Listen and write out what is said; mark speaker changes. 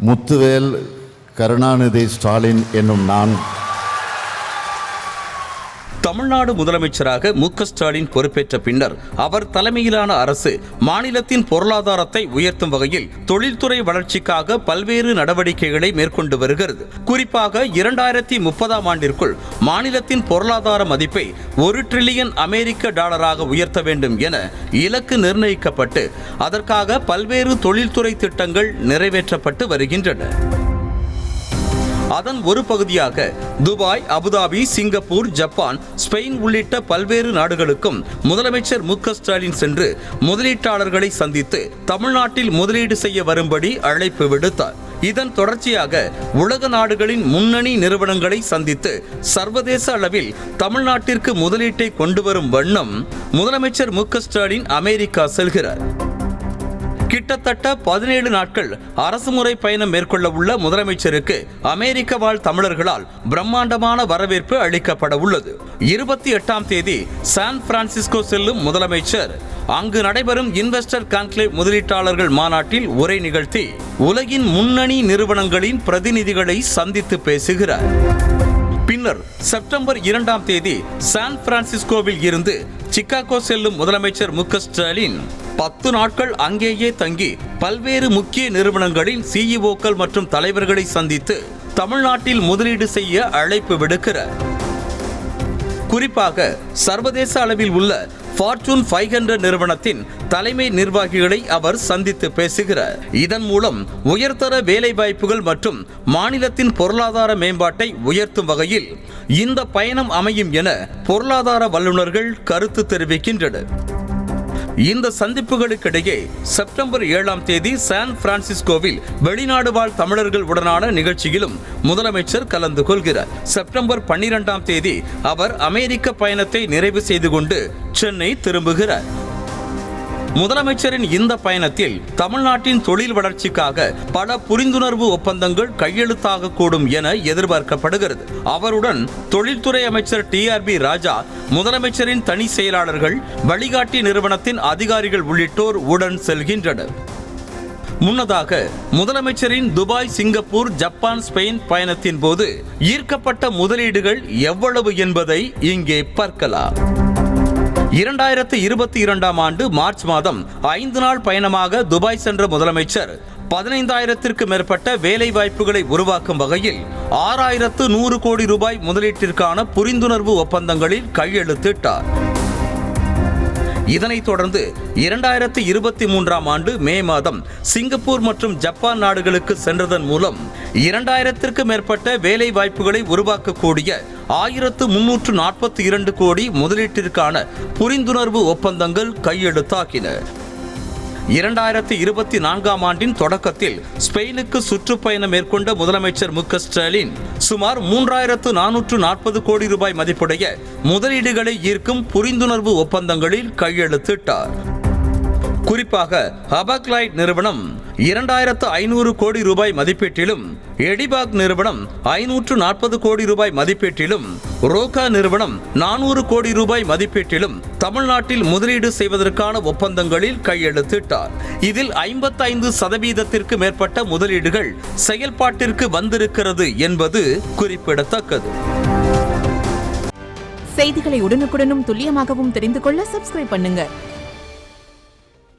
Speaker 1: முத்துவேல் கருணாநிதி ஸ்டாலின் என்னும் நான்
Speaker 2: தமிழ்நாடு முதலமைச்சராக மு.க. ஸ்டாலின் பொறுப்பேற்ற பின்னர் அவர் தலைமையிலான அரசு மாநிலத்தின் பொருளாதாரத்தை உயர்த்தும் வகையில் தொழில்துறை வளர்ச்சிக்காக பல்வேறு நடவடிக்கைகளை மேற்கொண்டு வருகிறது. குறிப்பாக 2030ஆம் ஆண்டிற்குள் மாநிலத்தின் பொருளாதார மதிப்பை $1 டிரில்லியன் உயர்த்த வேண்டும் என இலக்கு நிர்ணயிக்கப்பட்டு அதற்காக பல்வேறு தொழில்துறை திட்டங்கள் நிறைவேற்றப்பட்டு வருகின்றன. அதன் ஒரு பகுதியாக Dubai, Abu Dhabi, Singapore, Japan, Spain உள்ளிட்ட பல்வேறு நாடுகளுக்கும் முதலமைச்சர் மு.க. ஸ்டாலின் சென்று முதலீட்டாளர்களை சந்தித்து தமிழ்நாட்டில் முதலீடு செய்ய வரும்படி அழைப்பு விடுத்தார். இதன் தொடர்ச்சியாக உலக நாடுகளின் முன்னணி நிறுவனங்களை சந்தித்து சர்வதேச அளவில் தமிழ்நாட்டிற்கு முதலீட்டை கொண்டு வரும் வண்ணம் முதலமைச்சர் மு.க. ஸ்டாலின் அமெரிக்கா செல்கிறார். கிட்டத்தட்ட 17 நாட்கள் அரசுமுறை பயணம் மேற்கொள்ள உள்ள முதலமைச்சருக்கு அமெரிக்க வாழ் தமிழர்களால் பிரம்மாண்டமான வரவேற்பு அளிக்கப்பட உள்ளது. 28ஆம் தேதி சான் பிரான்சிஸ்கோ செல்லும் முதலமைச்சர் அங்கு நடைபெறும் இன்வெஸ்டர் கான்க்ளேவ் முதலீட்டாளர்கள் மாநாட்டில் உரை நிகழ்த்தி உலகின் முன்னணி நிறுவனங்களின் பிரதிநிதிகளை சந்தித்து பேசுகிறார். பின்னர் செப்டம்பர் 2ஆம் தேதி சான் பிரான்சிஸ்கோவில் இருந்து சிகாகோ செல்லும் முதலமைச்சர் மு.க. ஸ்டாலின் 10 நாட்கள் அங்கேயே தங்கி பல்வேறு முக்கிய நிறுவனங்களின் சிஇஓக்கள் மற்றும் தலைவர்களை சந்தித்து தமிழ்நாட்டில் முதலீடு செய்ய அழைப்பு விடுக்கிறார். குறிப்பாக சர்வதேச அளவில் உள்ள ஃபார்ச்சூன் 500 நிறுவனத்தின் தலைமை நிர்வாகிகளை அவர் சந்தித்து பேசுகிறார். இதன் மூலம் உயர்தர வேலை வாய்ப்புகள் மற்றும் மாநிலத்தின் பொருளாதார மேம்பாட்டை உயர்த்தும் வகையில் இந்த பயணம் அமையும் என பொருளாதார வல்லுநர்கள் கருத்து தெரிவிக்கின்றனர். இந்த சந்திப்புகளுக்கிடையே செப்டம்பர் 7ஆம் தேதி சான் பிரான்சிஸ்கோவில் வெளிநாடு வாழ் தமிழர்கள் உடனான நிகழ்ச்சியிலும் முதலமைச்சர் கலந்து கொள்கிறார். செப்டம்பர் 12ஆம் தேதி அவர் அமெரிக்க பயணத்தை நிறைவு செய்து கொண்டு சென்னை திரும்புகிறார். முதலமைச்சரின் இந்த பயணத்தில் தமிழ்நாட்டின் தொழில் வளர்ச்சிக்காக பல புரிந்துணர்வு ஒப்பந்தங்கள் கையெழுத்தாக கூடும் என எதிர்பார்க்கப்படுகிறது. அவருடன் தொழில்துறை அமைச்சர் TRB ராஜா, முதலமைச்சரின் தனி செயலாளர்கள், வழிகாட்டி நிறுவனத்தின் அதிகாரிகள் உள்ளிட்டோர் உடன் செல்கின்றனர். முன்னதாக முதலமைச்சரின் துபாய், சிங்கப்பூர், ஜப்பான், ஸ்பெயின் பயணத்தின் போது ஈர்க்கப்பட்ட முதலீடுகள் எவ்வளவு என்பதை இங்கே பார்க்கலாம். 2022ஆம் ஆண்டு மார்ச் மாதம் 5 நாள் பயணமாக துபாய் சென்ற முதலமைச்சர் 15,000ற்கு மேற்பட்ட வேலை வாய்ப்புகளை உருவாக்கும் வகையில் 6,100 கோடி ரூபாய் முதலீட்டிற்கான புரிந்துணர்வு ஒப்பந்தங்களில் கையெழுத்திட்டார். இதனைத் தொடர்ந்து 2023ஆம் ஆண்டு மே மாதம் சிங்கப்பூர் மற்றும் ஜப்பான் நாடுகளுக்கு சென்றதன் மூலம் 2,000ற்கு மேற்பட்ட வேலை வாய்ப்புகளை உருவாக்கக்கூடிய 1,342 கோடி முதலீட்டிற்கான புரிந்துணர்வு ஒப்பந்தங்கள் கையெழுத்தாகின. 2024ஆம் ஆண்டின் தொடக்கத்தில் ஸ்பெயினுக்கு சுற்றுப்பயணம் மேற்கொண்ட முதலமைச்சர் மு.க. ஸ்டாலின் சுமார் 3,440 கோடி ரூபாய் மதிப்புடைய முதலீடுகளை ஈர்க்கும் புரிந்துணர்வு ஒப்பந்தங்களில் கையெழுத்திட்டார். குறிப்பாக ஹபாக்லைட் நிறுவனம் 2,500 கோடி ரூபாய் மதிப்பீட்டிலும், எடிபாக் நிறுவனம் 540 கோடி ரூபாய் மதிப்பீட்டிலும், ரோகா நிறுவனம் 400 கோடி ரூபாய் மதிப்பீட்டிலும் தமிழ்நாட்டில் முதலீடு செய்வதற்கான ஒப்பந்தங்களில் கையெழுத்திட்டார். இதில் 55% மேற்பட்ட முதலீடுகள் செயல்பாட்டிற்கு வந்திருக்கிறது என்பது குறிப்பிடத்தக்கது.
Speaker 3: செய்திகளை உடனுக்குடனும் துல்லியமாகவும் தெரிந்து கொள்ள சப்ஸ்கிரைப் பண்ணுங்க.